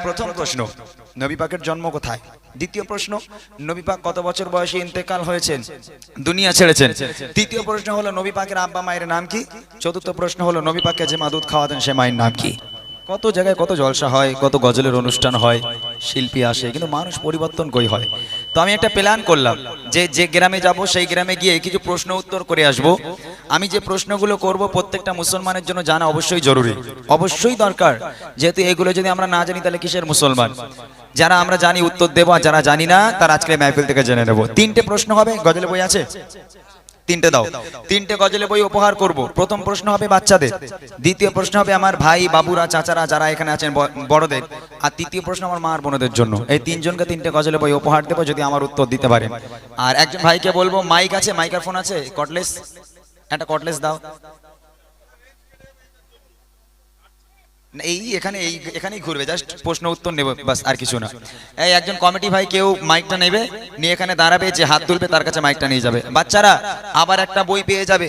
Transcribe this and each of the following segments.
প্রথম প্রশ্ন, নবী পাকের জন্ম কোথায়? দ্বিতীয় প্রশ্ন, নবী পাক কত বছর বয়সে ইন্তেকাল হয়েছেন, দুনিয়া ছেড়েছেন? তৃতীয় প্রশ্ন হলো নবী পাকের আব্বা মায়ের নাম কি? চতুর্থ প্রশ্ন হলো নবী পাককে যে মা দুধ খাওয়াতেন সে মায়ের নাম কি? কত জায়গায় কত জলসা হয়, কত গজলের অনুষ্ঠান হয়, শিল্পী আসে, কিন্তু মানুষ পরিবর্তন কই হয়। তো আমি একটা প্ল্যান করলাম যে যে গ্রামে যাব সেই গ্রামে গিয়ে কিছু প্রশ্ন উত্তর করে আসব। আমি যে প্রশ্নগুলো করব প্রত্যেকটা মুসলমানের জন্য জানা অবশ্যই জরুরি, অবশ্যই দরকার, যেহেতু এগুলো যদি আমরা না জানি তাহলে কিসের মুসলমান? যারা আমরা জানি উত্তর দেবো, আর যারা জানি না তারা আজকে মাহফিল থেকে জেনে নেব। তিনটে প্রশ্ন হবে, গজলের বই আছে? তিনটে দাও, তিনটে গজলের বই উপহার করব। প্রথম প্রশ্ন হবে বাচ্চাদের, দ্বিতীয় প্রশ্ন হবে আমার ভাই বাবুরা চাচারা যারা এখানে আছেন বড়দের, আর তৃতীয় প্রশ্ন আমার মা আর বোনদের জন্য। এই তিনজনকে তিনটে গজলের বই উপহার দেবো যদি আমার উত্তর দিতে পারেন। আর একজন ভাইকে বলবো, মাইক আছে, মাইক্রোফোন আছে, কটলেস, একটা কটলেস দাও। এই এখানেই ঘুরবে, জাস্ট প্রশ্ন উত্তর নেব বাস, আর কিছু না। এই একজন কমিটি ভাই কেউ মাইকটা নেবে, নিয়ে এখানে দাঁড়াবে, যে হাত তুলবে তার কাছে মাইকটা নিয়ে যাবে। বাচ্চারা আবার একটা বই পেয়ে যাবে,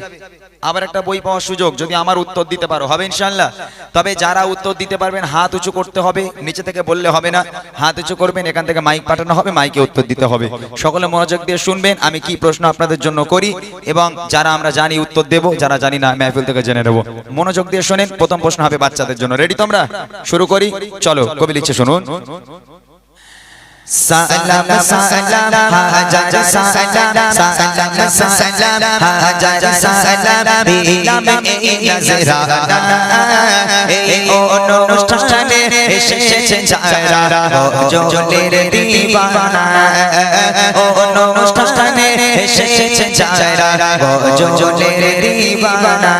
আবার একটা বই পাওয়ার সুযোগ যদি আমার উত্তর দিতে পারো, হবে ইনশাআল্লাহ। তবে যারা উত্তর দিতে পারবেন হাত উঁচু করতে হবে, নিচে থেকে বললে হবে না, হাত উঁচু করবেন, এখান থেকে মাইক পাঠানো হবে, মাইকে উত্তর দিতে হবে। সকলে মনোযোগ দিয়ে শুনবেন আমি কি প্রশ্ন আপনাদের জন্য করি, এবং যারা আমরা জানি উত্তর দেব, যারা জানি না মাহফিল থেকে জেনে নেব। মনোযোগ দিয়ে শোনেন। প্রথম প্রশ্ন হবে বাচ্চাদের জন্য। রেডি তোমরা? শুরু করি, চলো। কবি লিখছে, শুনুন। সালাম সালাম হাজার সালাম, সালাম সালাম হাজার সালাম, দিলাম এই নজরানা, এই অনুষ্ঠানে এসেছে যারা গজলের দিওয়ানা, অনুষ্ঠানে এসেছে যারা গজলের দিওয়ানা।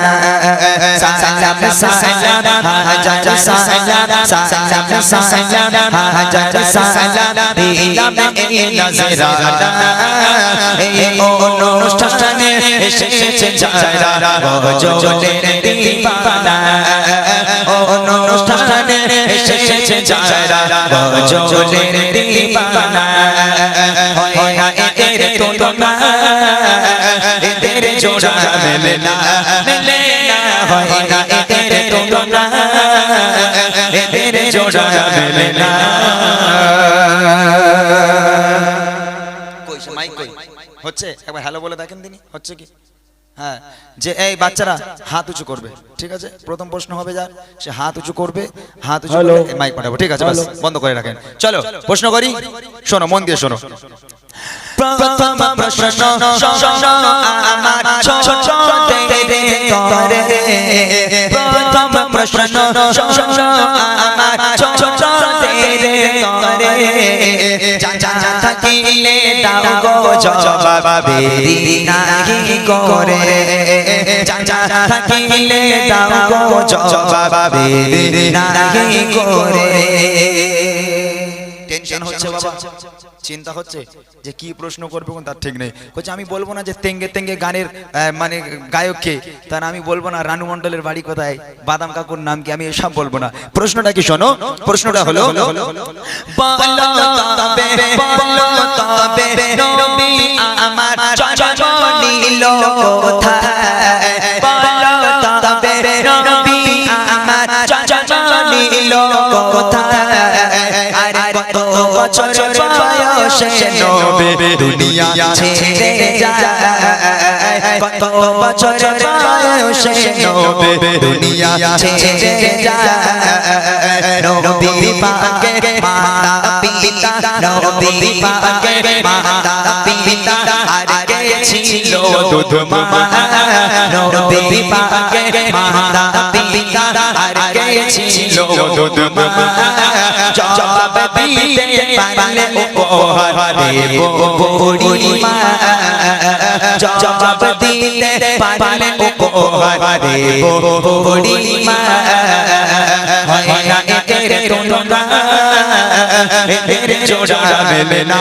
সালাম সালাম হাজার সালাম, সালাম সালাম হাজার সালাম, দিলাম এই নজরানা, এই অনুষ্ঠানে এসেছে যারা গজলের দিওয়ানা, অনুষ্ঠানে এসেছে যারা গজলের দিওয়ানা। হয় না এদের তুলনা, এদের জোড়া মেলে না, মেলে না, হয় না এদের তুলনা, এদের জোড়া মেলে না। হচ্ছে একবার হ্যালো বলে দেখেন দিনই, হচ্ছে কি? হ্যাঁ, যে এই বাচ্চারা হাত উঁচু করবে, ঠিক আছে? প্রথম প্রশ্ন হবে যার, সে হাত উঁচু করবে, হাত উঁচু করলে মাইক পাঠাবো, ঠিক আছে? বাস বন্ধ করে রাখেন। চলো প্রশ্ন করি, শোনো, মন দিয়ে শোনো। প্রথম প্রশ্ন আমার ছোট দেরে করে, প্রথম প্রশ্ন আমার ছোট দেরে করে, জানা থাকিলে দাও গো জবাব, দেরি নাহি করে, জানা থাকিলে দাও গো জবাব, দেরি নাহি করে। টেনশন হচ্ছে বাবা, চিন্তা হচ্ছে যে কি প্রশ্ন করবে কোন তার ঠিক নেই। বলছে আমি বলবো না যে তেঙ্গে তেঙ্গে গানের মানে গায়ককে, তার আমি বলবো না রানু মণ্ডলের বাড়ি কোথায়, বাদাম কাকুর নাম কি, আমি এসব বলবো না। প্রশ্নটা কি শোনো, প্রশ্নটা হলো নবী আমার জন্ম নিল কোথায়, তবে নবী আমার জন্ম নিল কোথায়, আর কত বছর বয়সে নবী দুনিয়া ছেড়ে যায়, কত বছর বয়সে নবী দুনিয়া ছেড়ে যায়। নবী পাকের মাতা পিতা, নবী পাকের মাতা পিতা আর কে ছিল দুধ মা, নবী পাকের মাতা পিতা আর কে ছিল দুধ মা। জবাব দিতে পারলে উপহার দেব বুড়ি মা, জবাব দিতে পারলে উপহার দেব বুড়ি মা। হয় না এদের তুলনা, এদের জোড়া মেলে না,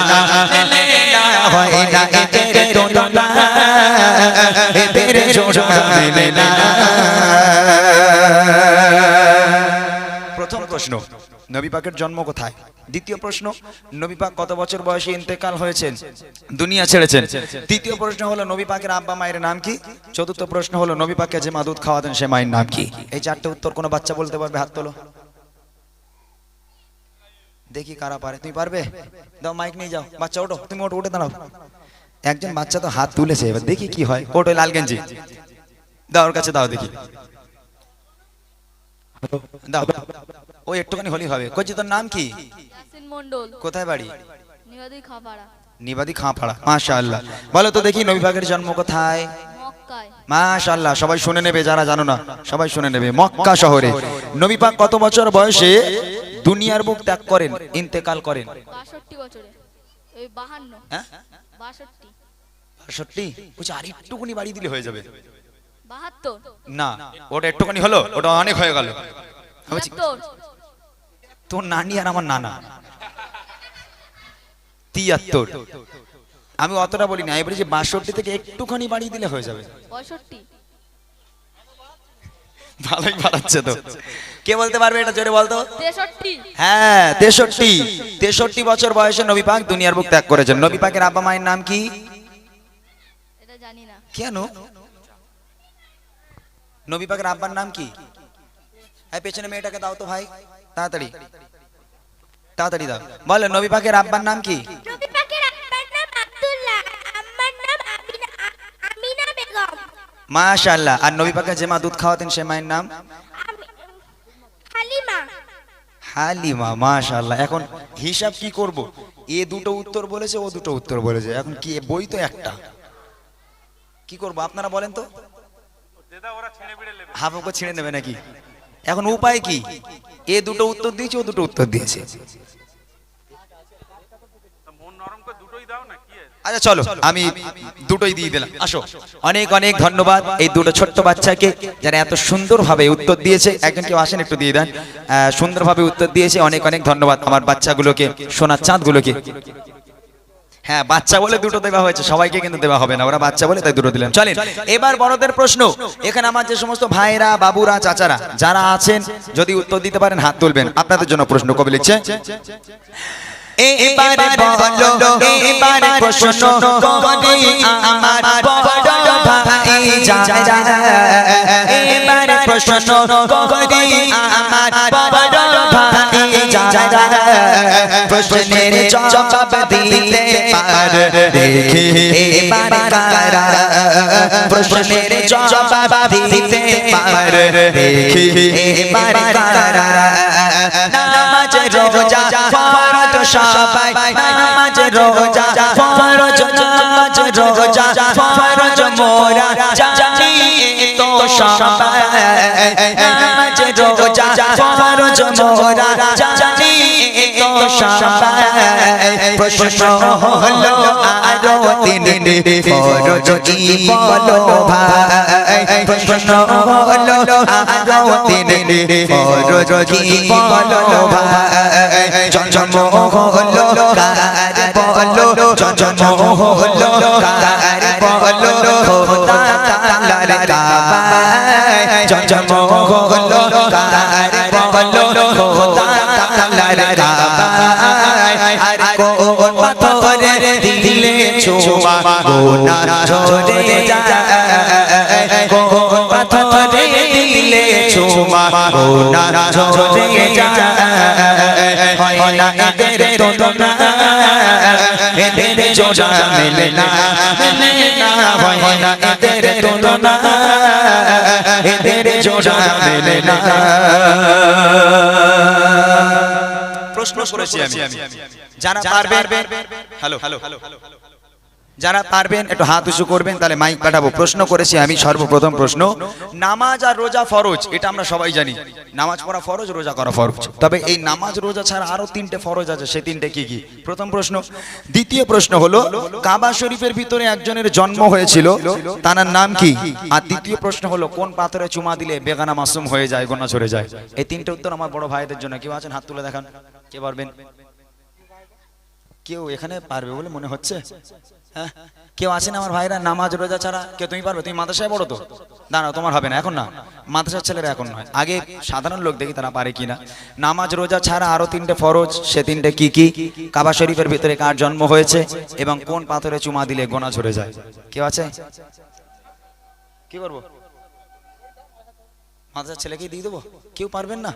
মেলে না, হয় না এদের তুলনা, এদের জোড়া মেলে না। প্রথম প্রশ্ন, নবী পাকের জন্ম কোথায়? দ্বিতীয় প্রশ্ন, নবী পাক কত বছর বয়সে ইন্তেকাল হয়েছেন, দুনিয়া ছেড়েছেন? তৃতীয় প্রশ্ন হলো নবী পাকের আব্বা মায়ের নাম কি? চতুর্থ প্রশ্ন হলো নবী পাককে যে মা দুধ খাওয়াতেন সে মায়ের নাম কি? এই চারটে উত্তর কোনো বাচ্চা বলতে পারবে? হাত তোলো। দেখি কারা পারে। তুমি পারবে? দাও মাইক নিয়ে যাও, বাচ্চা ওঠো, তুমি ওঠো, উঠে দাঁড়াও। একজন বাচ্চা তো হাত তুলেছে, এবার দেখি কি হয়। ওঠো, লাল গেঞ্জি দাও, ওর কাছে দাও দেখি, দাও। ও একটুখানি হলি হবে। কইছি তোর নাম কি? ইয়াসিন মন্ডল, কোথায় বাড়ি? নিবাদী খাপাড়া। নিবাদী খাঁপাড়া, মাশাআল্লাহ। বলো তো দেখি নবী পাকের জন্ম কোথায়? মক্কায়। মাশাআল্লাহ, সবাই শুনে নেবে, যারা জানো না সবাই শুনে নেবে। মক্কা শহরে নবী পাক কত বছর বয়সে দুনিয়ার বুক ত্যাগ করেন, ইন্তেকাল করেন? 62 বছরে। এই 52। হ্যাঁ 62। 62? বুঝছি আর একটুখানি বাড়ি দিলে হয়ে যাবে। 72। না, ওটা একটুখানি হলো, ওটা অনেক হয়ে গেল। আমি বলছি, 73। তোর নানি আর আমার নানা 73। আমি অতটা বলি না, আমি বলি যে 62 থেকে একটুখানি বাড়ি দিলে হয়ে যাবে। 65। ভালোই বাড়াচ্ছে তো। কে বলতে পারবে এটা, জোরে বলতো। 63। হ্যাঁ 63 বছর বয়সে নবী পাক দুনিয়ার বুক ত্যাগ করেছেন। নবী পাকের আব্বা মায়ের নাম কি? এটা জানি না। কেন? নবী পাকের আব্বার নাম কি? এই পেছনে মেয়েটাকে দাও তো ভাই, তাড়াতাড়ি তাড়াতাড়ি দাও। বলো নবী পাকের আব্বার নাম কি? নবী পাকের আব্বার নাম আব্দুল্লাহ, আম্মার নাম আমিনা বেগম। মাশাআল্লাহ। আর নবী পাকের যে মা দুধ খাওয়াতেন সে মায়ের নাম? হালিমা। হালিমা, মাশাআল্লাহ। এখন হিসাব কি করব? এ দুটো উত্তর বলেছে, ও দুটো উত্তর বলেছে, এখন কি বই তো একটা, কি করব আপনারা বলেন তো? হাফকে ছিঁড়ে নেবে নাকি? এখন উপায় কি? এ দুটো উত্তর দিয়েছে, ও দুটো উত্তর দিয়েছে। আচ্ছা চলো, আমি দুটোই দিয়ে দিলাম, আসো। অনেক অনেক ধন্যবাদ এই দুটো ছোট্ট বাচ্চাকে, যারা এত সুন্দরভাবে উত্তর দিয়েছে। একজন কেউ আসেন, একটু দিয়ে দেন। সুন্দরভাবে উত্তর দিয়েছে, অনেক অনেক ধন্যবাদ আমার বাচ্চাগুলোকে, সোনার চাঁদগুলোকে। হ্যাঁ বাচ্চা বলে দুটো দেওয়া হয়েছে, সবাইকে কিন্তু দেওয়া হবে না, ওরা বাচ্চা বলে তাই দুটো দিলাম। চলেন এবার বড়দের প্রশ্ন। এখানে আমার যে সমস্ত ভাইরা, বাবুরা, চাচারা যারা আছেন, যদি উত্তর দিতে পারেন হাত তুলবেন। আপনাদের জন্য প্রশ্ন কবি লিখছে, এবারে বলো, এবারে প্রশ্ন করি আমার বড় ভাই যারা, এবারে প্রশ্ন করি আমার বড় ভাই যারা, প্রশ্নের জবাব দিতে পারে দেখি এবারে কারা, প্রশ্নের জবাব দিতে পারে দেখি এবারে কারা। নামাজ রোজা ফরজ সবাই, নামাজ রোজা ফরজ, নামাজ রোজা ফরজ মোরা জানি তো সবাই, নামাজ রোজা ফরজ মোরা জানি তো সবাই। প্রশ্ন হলো আরো তিনটি ফরজ কি বলো ভাই, প্রশ্ন হলো আরো তিনটি ফরজ কি বলো ভাই। জন্ম হলো কার বলো, জন্ম হলো কার বলো, খোদা তাআলার কাবায়। জন্ম হলো কার বলো, খোদা তাআলার কাবায়। আর কোন পাথরে দিলে ছোঁয়া গোনা ঝরে যায়, কোন পাথরে দিলে ছোঁয়া গোনা ঝরে যায়। হয় না এদের তুলনা, এদের জোড়া মেলে না, মেলে না। হয় না এদের তুলনা, এদের জোড়া মেলে না। প্রশ্ন করেছি আমি, যারা পারবেন, হ্যালো হ্যালো, যারা পারবেন একটু হাত উঁচু করবেন, তাহলে মাইক পাঠাবো। প্রশ্ন করেছি আমি, সর্বপ্রথম প্রশ্ন, নামাজ আর রোজা ফরজ, এটা আমরা সবাই জানি। নামাজ পড়া ফরজ, রোজা করা ফরজ। তবে এই নামাজ রোজা ছাড়া আরো তিনটে ফরজ আছে, সেই তিনটে কি কি? প্রথম প্রশ্ন। দ্বিতীয় প্রশ্ন হলো, কাবা শরীফের ভিতরে একজনের জন্ম হয়েছিল, তার নাম কি? আর তৃতীয় প্রশ্ন হলো, কোন পাথরে চুমা দিলে বেগানা মাসুম হয়ে যায়, গোনা ঝরে যায়? এই তিনটে উত্তর আমার বড় ভাইদের জন্য। কেউ আছেন হাত তুলে দেখান, কে পারবেন? কেউ এখানে পারবে বলে মনে হচ্ছে? হ্যাঁ কেউ আছেন আমার ভাইরা নামাজ রোজা ছাড়া? কেউ তুমি পারবে? তুমি মাদ্রাসায় পড়ো তো? দাঁড়াও, তোমার হবে না এখন, না মাদ্রাসার ছেলেরা এখন নয়, আগে সাধারণ লোক দেখি তারা পারে কিনা। নামাজ রোজা ছাড়া আরো তিনটে ফরজ, সে তিনটে কি কি? কাবা শরীফের ভিতরে কার জন্ম হয়েছে এবং কোন পাথরে চুমা দিলে গোনা ঝরে যায়? কেউ আছে? কি করবো, মাদ্রাসার ছেলেকেই দিয়ে দেবো? কেউ পারবেন না?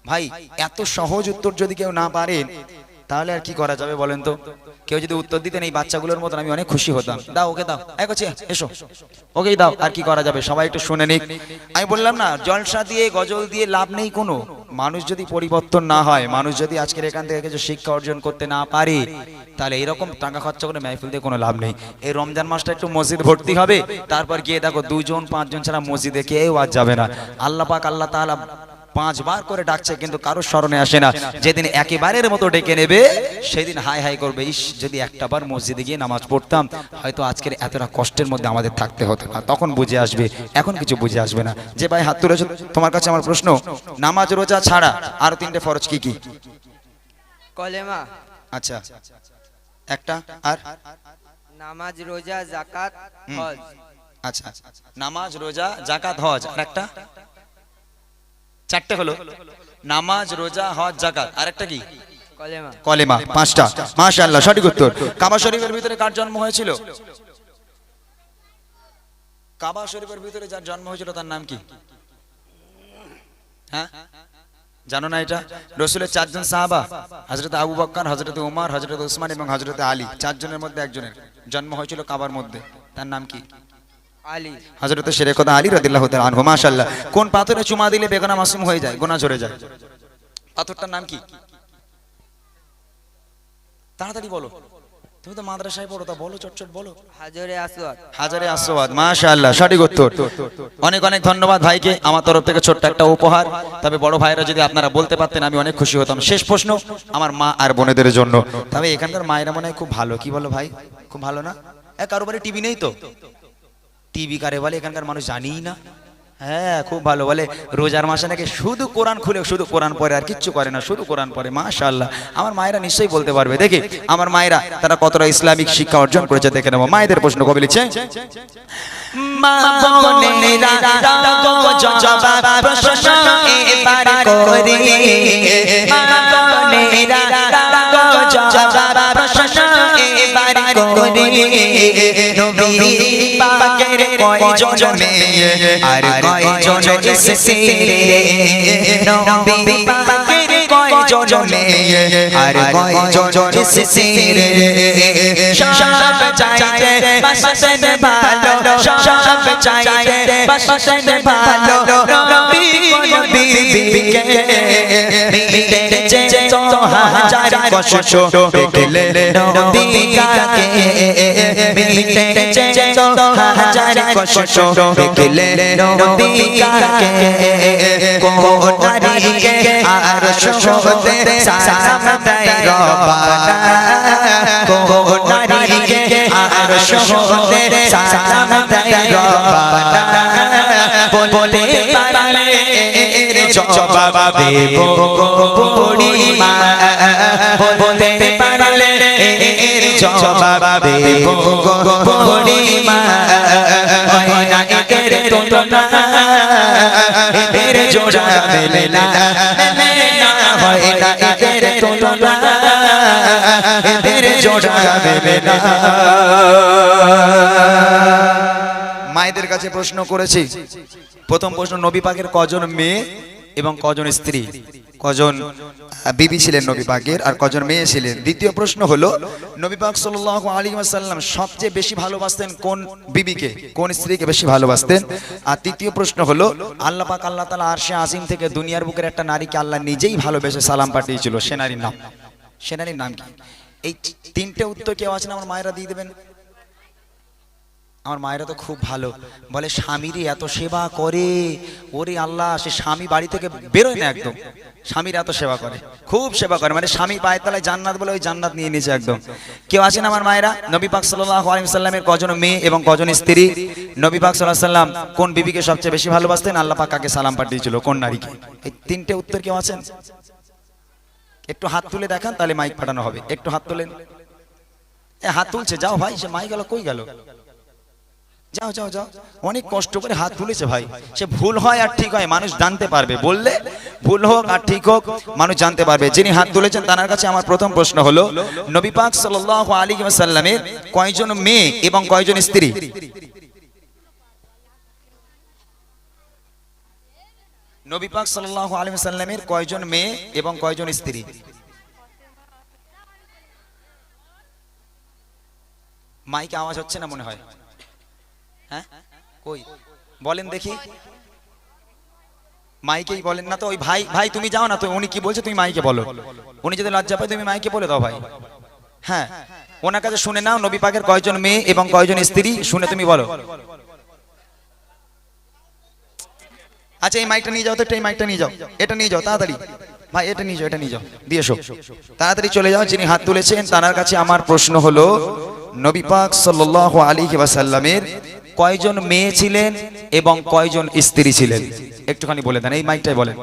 ভাই এত সহজ উত্তর যদি কেউ না পারেন তাহলে আর কি করা যাবে বলেন তো? কেউ যদি উত্তর দিতেন এই বাচ্চাগুলোর মতন আমি অনেক খুশি হতাম। দাও ওকে দাও, এসো ওকেই দাও। আর কি করা যাবে, সবাই একটু শুনে নিক। আমি বললাম না, জলসা দিয়ে গজল দিয়ে লাভ নেই কোনো। মানুষ যদি পরিবর্তন না হয়, মানুষ যদি আজকের এখান থেকে কিছু শিক্ষা অর্জন করতে না পারে, তাহলে এরকম টাকা খরচা করে মাহফিল দিয়ে কোনো লাভ নেই। এই রমজান মাসটা একটু মসজিদ ভর্তি হবে, তারপর গিয়ে দেখো 2 জন 5 জন ছাড়া মসজিদে কেউ আজ যাবে না। আল্লাহ পাক আল্লাহ তাআলা 5 বার করে ডাকছে কিন্তু কারোর স্মরণে আসে না। যেদিন একেবারের মতো ডেকে নেবে সেদিন হাই হাই করবে, ইস যদি একটা বার মসজিদে গিয়ে নামাজ পড়তাম হয়তো আজকের এতটা কষ্টের মধ্যে আমাদের থাকতে হতো না। তখন বুঝে আসবে, এখন কিছু বুঝে আসবে না। যে ভাই হাত তুলেছ, তোমার কাছে আমার প্রশ্ন, নামাজ রোজা ছাড়া আরো 3টে ফরজ কি কি? কলেমা, আচ্ছা একটা, আর নামাজ, রোজা, যাকাত, হজ। আচ্ছা নামাজ রোজা যাকাত হজ, আর একটা? 4টে হলো, নামাজ রোজা হজ যাকাত, আর একটা কি? কলেমা। কলেমা। 5টা, মাশাআল্লাহ সঠিক উত্তর। কাবা শরীফের ভিতরে কার জন্ম হয়েছিল? কাবা শরীফের ভিতরে যার জন্ম হয়েছিল তার নাম কি? হ্যাঁ জানো না এটা? রাসূলের 4 জন সাহাবা, হযরত আবু বকর, হযরত ওমর, হযরত ওসমান এবং হযরত আলী, 4 জনের মধ্যে একজনের জন্ম হয়েছিল কাবার মধ্যে। তার নাম কি? আলী। হযরত শেরেখুদা আলী রাদিয়াল্লাহু তাআলা আনহু। মাশাআল্লাহ। কোন পাথরে চুমা দিলে বেগানা মাসুম হয়ে যায়, গুনাহ ঝরে যায়? পাথরটার নাম কি? তাড়াতাড়ি বলো, তুমি তো মাদ্রাসায় পড়ো, তা বলো চটচট বলো। হাজরে আসওয়াদ। হাজারে আসওয়াদ। মাশাআল্লাহ সঠিক উত্তর। অনেক অনেক ধন্যবাদ ভাইকে, আমার তরফ থেকে ছোট্ট একটা উপহার। তবে বড় ভাইরা যদি আপনারা বলতে পারতেন আমি অনেক খুশি হতাম। শেষ প্রশ্ন আমার মা আর বোনেদের জন্য। তবে এখানকার মায়েরা মনে হয় খুব ভালো, কি বলো ভাই? খুব ভালো না? কারো বাড়ি টিভি নেই তো? টিভি কারে বলে এখানকার মানুষ জানিই না। হ্যাঁ খুব ভালো, বলে রোজার মাসে নাকি শুধু কোরআন খুলে শুধু কোরআন পড়ে, আর কিচ্ছু করে না, শুধু কোরআন পড়ে। মাশাআল্লাহ। আমার মায়েরা নিশ্চয়ই বলতে পারবে। দেখি আমার মায়েরা তারা কতটা ইসলামিক শিক্ষা অর্জন করেছে দেখে নেব। মায়েদের প্রশ্ন কবি লিখছে, মা বোনেরা দাও জবাব প্রশ্ন এবার করি, মা বোনেরা দাও জবাব প্রশ্ন এবার করি, নবী পাকের কয়জন মেয়ে আর কয়জন এসেছে রে, নবী পাকের কয়জন মেয়ে আর কয়জন এসেছে রে, সব চাইতে বাসতে ভালো, সব চাইতে বাসতে ভালো, নবী বিবিকে মিটেছে তো হাজার কষ্ট, দেখলে নবী কাকে মিটেছে তো হাজার কষ্ট, দেখলে নবী কাকে, কোন নারীকে আর শোহতে সালাম দেয় রব্বানা, কোন নারীকে আর শোহতে সালাম দেয় রব্বানা, বলে পারলে জবাব দেব বুড়িমা, বলতে পারলে জবাব দেব বুড়িমা, হয় না এদের তুলনা, এদের জোড়া মেলে না, হয় না এদের তুলনা, এদের জোড়া মেলে না। মায়েদের কাছে প্রশ্ন করেছি। প্রথম প্রশ্ন, নবী পাকের কজন মেয়ে এবং কজন স্ত্রী, কজন বিবি ছিলেন নবী পাকের আর কজন মেয়ে ছিলেন? দ্বিতীয় প্রশ্ন হলো, নবী পাক সাল্লাল্লাহু আলাইহি ওয়াসাল্লাম সবচেয়ে বেশি ভালোবাসতেন কোন বিবিকে, কোন স্ত্রীকে বেশি ভালোবাসতেন? আর তৃতীয় প্রশ্ন হলো, আল্লাহ পাক আল্লাহ তাআলা আরশে আজিম থেকে দুনিয়ার বুকের একটা নারীকে আল্লাহ নিজেই ভালোবেসে সালাম পাঠিয়েছিল, সে নারীর নাম, সে নারীর নাম কি? এই 3টে উত্তর কেউ আছেন আমার মায়েরা দিয়ে দেবেন? আমার মায়েরা তো খুব ভালো, বলে স্বামীরই এত সেবা করে, ওরে আল্লাহ, সে স্বামী বাড়ি থেকে বেরোয় না একদম, স্বামীর এত সেবা করে, খুব সেবা করে, মানে স্বামী পায়ের তলায় জান্নাত বলে ওই জান্নাত নিয়ে নিয়েছে একদম। কেউ আছেন আমার মায়েরা? নবী পাক সাল্লাল্লাহু আলাইহি ওয়াসাল্লামের কজন মেয়ে এবং কজন স্ত্রী? নবী পাক সাল্লাল্লাহু আলাইহি ওয়াসাল্লাম কোন বিবিকে সবচেয়ে বেশি ভালোবাসতেন? আল্লাহ পাক কাকে সালাম পাঠিয়েছিল, কোন নারীকে? এই 3টে উত্তর কেউ আছেন? একটু হাত তুলে দেখান, তাহলে মাইক পাঠানো হবে। একটু হাত তোলেন। হাত তুলছে, যাও ভাই, সে মাইক গেল, কই গেল? যাও যাও যাও, অনেক কষ্ট করে হাত তুলেছে ভাই। সে ভুল হয় আর ঠিক হয় মানুষ জানতে পারবে, বললে ভুল হোক আর ঠিক হোক মানুষ জানতে পারবে। যিনি হাত তুলেছেন তার কাছে আমার প্রথম প্রশ্ন হলো, নবী পাক সাল্লাল্লাহু আলাইহি ওয়াসাল্লামের কয়জন মেয়ে এবং কয়জন স্ত্রী? নবী পাক সাল্লাল্লাহু আলাইহি ওয়াসাল্লামের কয়জন মেয়ে এবং কয়জন স্ত্রী? মাইকে আওয়াজ হচ্ছে না মনে হয়, হ্যাঁ কই বলেন দেখি, মাইকেই বলেন না তো। ওই ভাই ভাই তুমি যাও না তো, উনি কি বলছে তুমি মাইকে বলো, উনি যদি লজ্জা পায় তুমি মাইকে বলে দাও ভাই। হ্যাঁ ওনার কাছে শুনে নাও নবী পাকের কয়জন মেয়ে এবং কয়জন স্ত্রী, শুনে তুমি বলো। আচ্ছা এই মাইকটা নিয়ে যাও তো, এই মাইকটা নিয়ে যাও, এটা নিয়ে যাও তাড়াতাড়ি ভাই, এটা নিয়ে যাও, এটা নিয়ে যাও, দিয়ে এসো তাড়াতাড়ি চলে যাও। যিনি হাত তুলেছেন তার কাছে আমার প্রশ্ন হলো, নবী পাক সাল্লাল্লাহু আলাইহি ওয়াসাল্লামের কয়জন মেয়ে ছিলেন এবং কয়জন স্ত্রী ছিলেন? একটুখানি বলে দেন, এই মাইকটাই বলেন।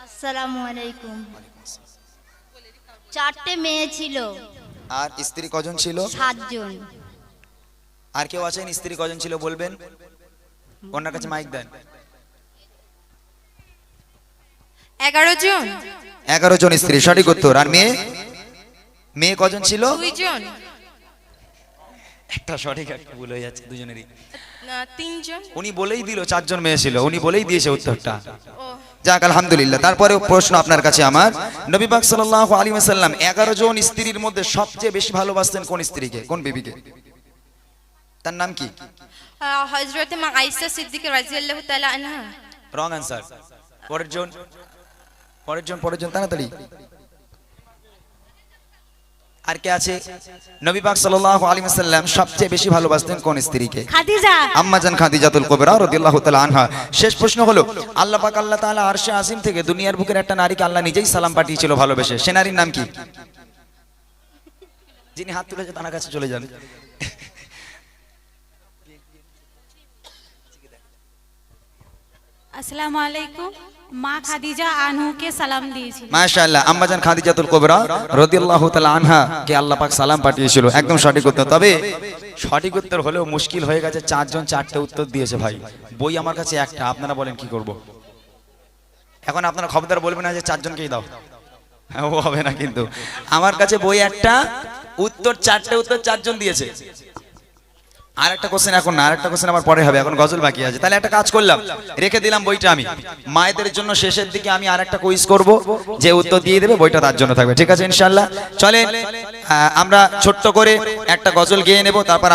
আসসালামু আলাইকুম। 4টে মেয়ে ছিল, আর স্ত্রী কজন ছিল? 7 জন। আর কেউ আছেন স্ত্রী কজন ছিল বলবেন? ওনার কাছে মাইক দেন। 11 জন। 11 জন স্ত্রী, সঠিক উত্তর। আর মেয়ে, মেয়ে কজন ছিল? 2 জন। একটা সঠিক একটা ভুল হয়ে যাচ্ছে দুজনেরই। 3 জন। উনি বলেই দিল 4 জন মেয়ে ছিল, উনি বলেই দিয়েছে উত্তরটা। ও যাক আলহামদুলিল্লাহ। তারপরে প্রশ্ন আপনার কাছে আমার, নবী পাক সাল্লাল্লাহু আলাইহি ওয়াসাল্লাম 11 জন স্ত্রীর মধ্যে সবচেয়ে বেশি ভালোবাসতেন কোন স্ত্রীকে, কোন বিবিকে? তার নাম কি? হযরত মা আয়েশা সিদ্দিকা রাদিয়াল্লাহু তাআলা আনহা। রং অ্যানসার। পরের জন, পরের জন, পরের জন তাড়াতাড়ি। আর কে আছে? নবী পাক সাল্লাল্লাহু আলাইহি ওয়াসাল্লাম সবচেয়ে বেশি ভালোবাসতেন কোন স্ত্রীকে? খাদিজা। আম্মাজান খাদিজাতুল কুবরা রাদিয়াল্লাহু তাআলা আনহা। শেষ প্রশ্ন হলো, আল্লাহ পাক আল্লাহ তাআলা আরশে আজিম থেকে দুনিয়ার বুকের একটা নারীকে আল্লাহ নিজেই সালাম পাঠিয়েছিল ভালোবেসে, সে নারীর নাম কি? যিনি হাত তুলেছে তার কাছে চলে যান। আসসালামু আলাইকুম। মা খাদিজা আনহুকে সালাম দিয়েছিল। মাশাআল্লাহ, আম্মাজান খাদিজাতুল কুবরা রাদিয়াল্লাহু তাআলা আনহা কে আল্লাহ পাক সালাম পাঠিয়েছিল, একদম সঠিক উত্তর। তবে সঠিক উত্তর হলেও মুশকিল হয়ে গেছে, 4 জন 4টে উত্তর দিয়েছে ভাই, বই আমার কাছে একটা, আপনারা বলেন কি করব? এখন আপনারা খবরদার বলবেন না যে 4 জনকেই দাও, হ্যাঁ ও হবে না কিন্তু। আমার কাছে বই একটা, উত্তর 4টে উত্তর 4 জন দিয়েছে। আর একটা কোশ্চেন এখন না, আর একটা কোশ্চেন আমার পরে হবে, এখন গজল বাকি আছে। তাহলে একটা কাজ করলাম, রেখে দিলাম বইটা আমি, মায়েদের জন্য শেষের দিকে আমি আর একটা কুইজ করব, যে উত্তর দিয়ে দেবে বইটা তার জন্য থাকবে, ঠিক আছে ইনশাআল্লাহ। চলেন আমরা ছোট্ট করে একটা গজল গেয়ে নেব, তারপর